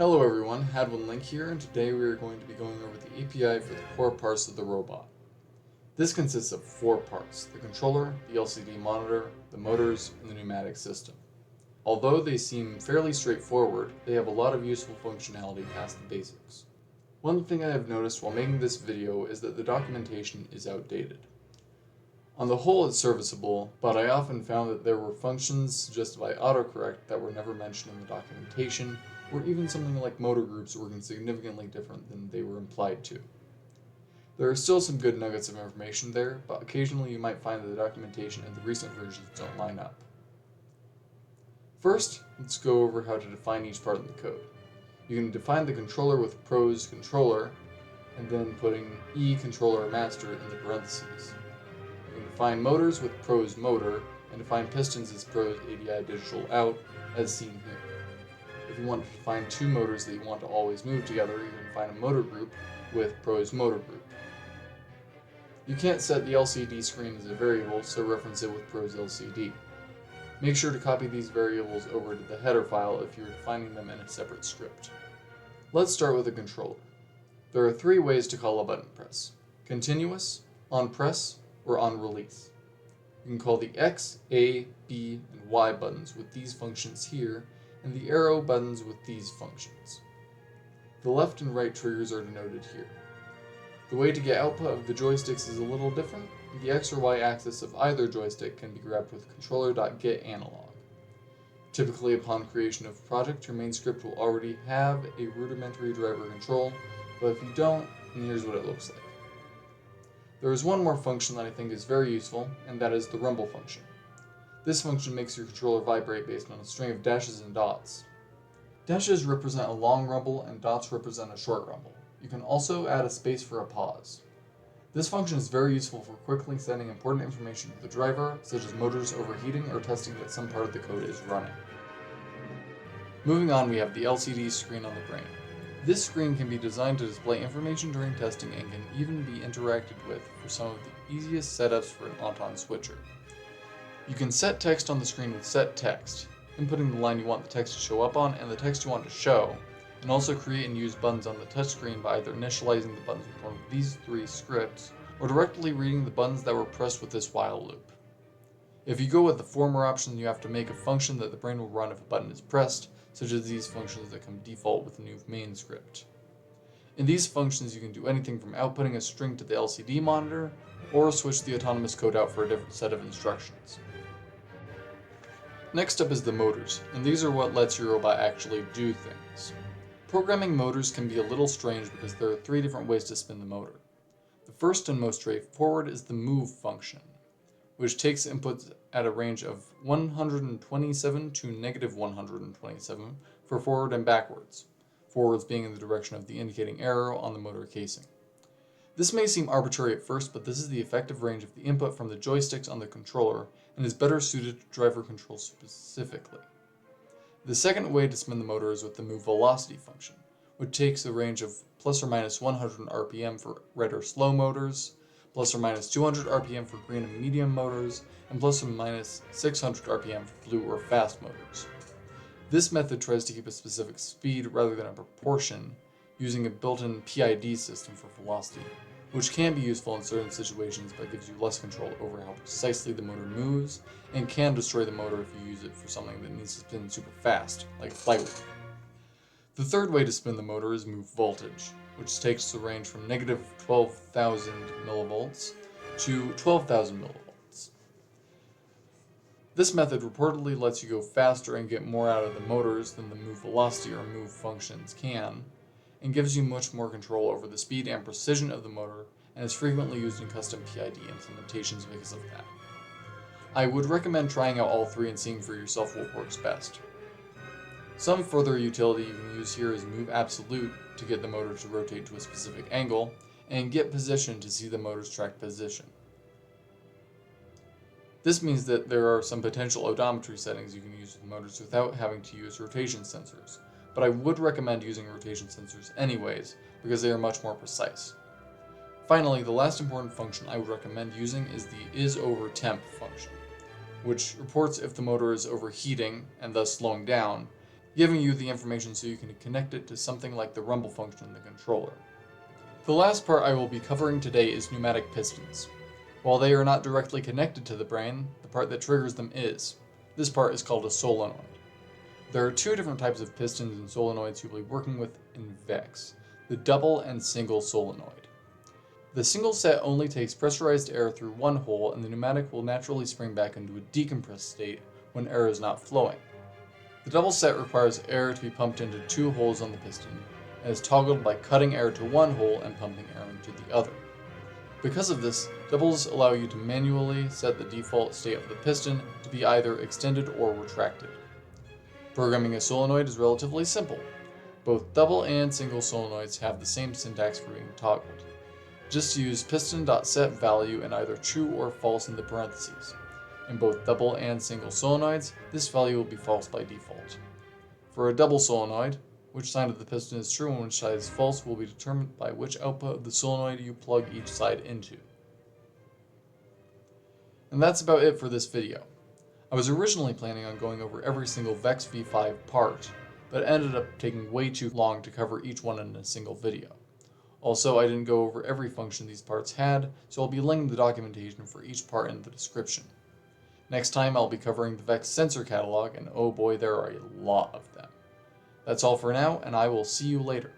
Hello everyone, Hadwin here, and today we are going to be going over the API for the core parts of the robot. This consists of 4 parts: the controller, the LCD monitor, the motors, and the pneumatic system. Although they seem fairly straightforward, they have a lot of useful functionality past the basics. One thing I have noticed while making this video is that the documentation is outdated. On the whole, it's serviceable, but I often found that there were functions suggested by autocorrect that were never mentioned in the documentation, or even something like motor groups working significantly different than they were implied to. There are still some good nuggets of information there, but occasionally you might find that the documentation and the recent versions don't line up. First, let's go over how to define each part in the code. You can define the controller with pros controller, and then putting E controller master in the parentheses. You can define motors with pros motor, and define pistons as pros ADI digital out, as seen here. If you want to define 2 motors that you want to always move together, you can define a motor group with pros motor group. You can't set the LCD screen as a variable, so reference it with pros LCD. Make sure to copy these variables over to the header file if you're defining them in a separate script. Let's start with the controller. There are 3 ways to call a button press: continuous, on press, or on release. You can call the X, A, B, and Y buttons with these functions here, and the arrow buttons with these functions. The left and right triggers are denoted here. The way to get output of the joysticks is a little different. The X or Y axis of either joystick can be grabbed with controller.getAnalog. Typically, upon creation of a project, your main script will already have a rudimentary driver control, but if you don't, then here's what it looks like. There is one more function that I think is very useful, and that is the rumble function. This function makes your controller vibrate based on a string of dashes and dots. Dashes represent a long rumble, and dots represent a short rumble. You can also add a space for a pause. This function is very useful for quickly sending important information to the driver, such as motors overheating or testing that some part of the code is running. Moving on, we have the LCD screen on the brain. This screen can be designed to display information during testing and can even be interacted with for some of the easiest setups for an on-on switcher. You can set text on the screen with set text, inputting the line you want the text to show up on and the text you want to show, and also create and use buttons on the touchscreen by either initializing the buttons with one of these 3 scripts, or directly reading the buttons that were pressed with this while loop. If you go with the former option, you have to make a function that the brain will run if a button is pressed, such as these functions that come default with the new main script. In these functions, you can do anything from outputting a string to the LCD monitor, or switch the autonomous code out for a different set of instructions. Next up is the motors, and these are what lets your robot actually do things. Programming motors can be a little strange because there are 3 different ways to spin the motor. The first and most straightforward is the move function, which takes inputs at a range of 127 to negative 127 for forward and backwards, forwards being in the direction of the indicating arrow on the motor casing. This may seem arbitrary at first, but this is the effective range of the input from the joysticks on the controller and is better suited to driver control specifically. The second way to spin the motor is with the move velocity function, which takes a range of plus or minus 100 RPM for red or slow motors, plus or minus 200 RPM for green and medium motors, and plus or minus 600 RPM for blue or fast motors. This method tries to keep a specific speed rather than a proportion, using a built-in PID system for velocity, which can be useful in certain situations but gives you less control over how precisely the motor moves, and can destroy the motor if you use it for something that needs to spin super fast, like a flywheel. The third way to spin the motor is move voltage, which takes the range from negative 12,000 millivolts to 12,000 millivolts. This method reportedly lets you go faster and get more out of the motors than the move velocity or move functions can, and gives you much more control over the speed and precision of the motor, and is frequently used in custom PID implementations because of that. I would recommend trying out all 3 and seeing for yourself what works best. Some further utility you can use here is move absolute to get the motor to rotate to a specific angle, and get position to see the motor's track position. This means that there are some potential odometry settings you can use with motors without having to use rotation sensors, but I would recommend using rotation sensors anyways, because they are much more precise. Finally, the last important function I would recommend using is the isOverTemp function, which reports if the motor is overheating and thus slowing down, giving you the information so you can connect it to something like the rumble function in the controller. The last part I will be covering today is pneumatic pistons. While they are not directly connected to the brain, the part that triggers them is. This part is called a solenoid. There are two different types of pistons and solenoids you'll be working with in VEX, the double and single solenoid. The single set only takes pressurized air through one hole, and the pneumatic will naturally spring back into a decompressed state when air is not flowing. The double set requires air to be pumped into two holes on the piston, and is toggled by cutting air to one hole and pumping air into the other. Because of this, doubles allow you to manually set the default state of the piston to be either extended or retracted. Programming a solenoid is relatively simple. Both double and single solenoids have the same syntax for being toggled. Just use piston.setValue in either true or false in the parentheses. In both double and single solenoids, this value will be false by default. For a double solenoid, which side of the piston is true and which side is false will be determined by which output of the solenoid you plug each side into. And that's about it for this video. I was originally planning on going over every single VEX V5 part, but it ended up taking way too long to cover each one in a single video. Also, I didn't go over every function these parts had, so I'll be linking the documentation for each part in the description. Next time I'll be covering the VEX sensor catalog, and oh boy, there are a lot of them. That's all for now, and I will see you later.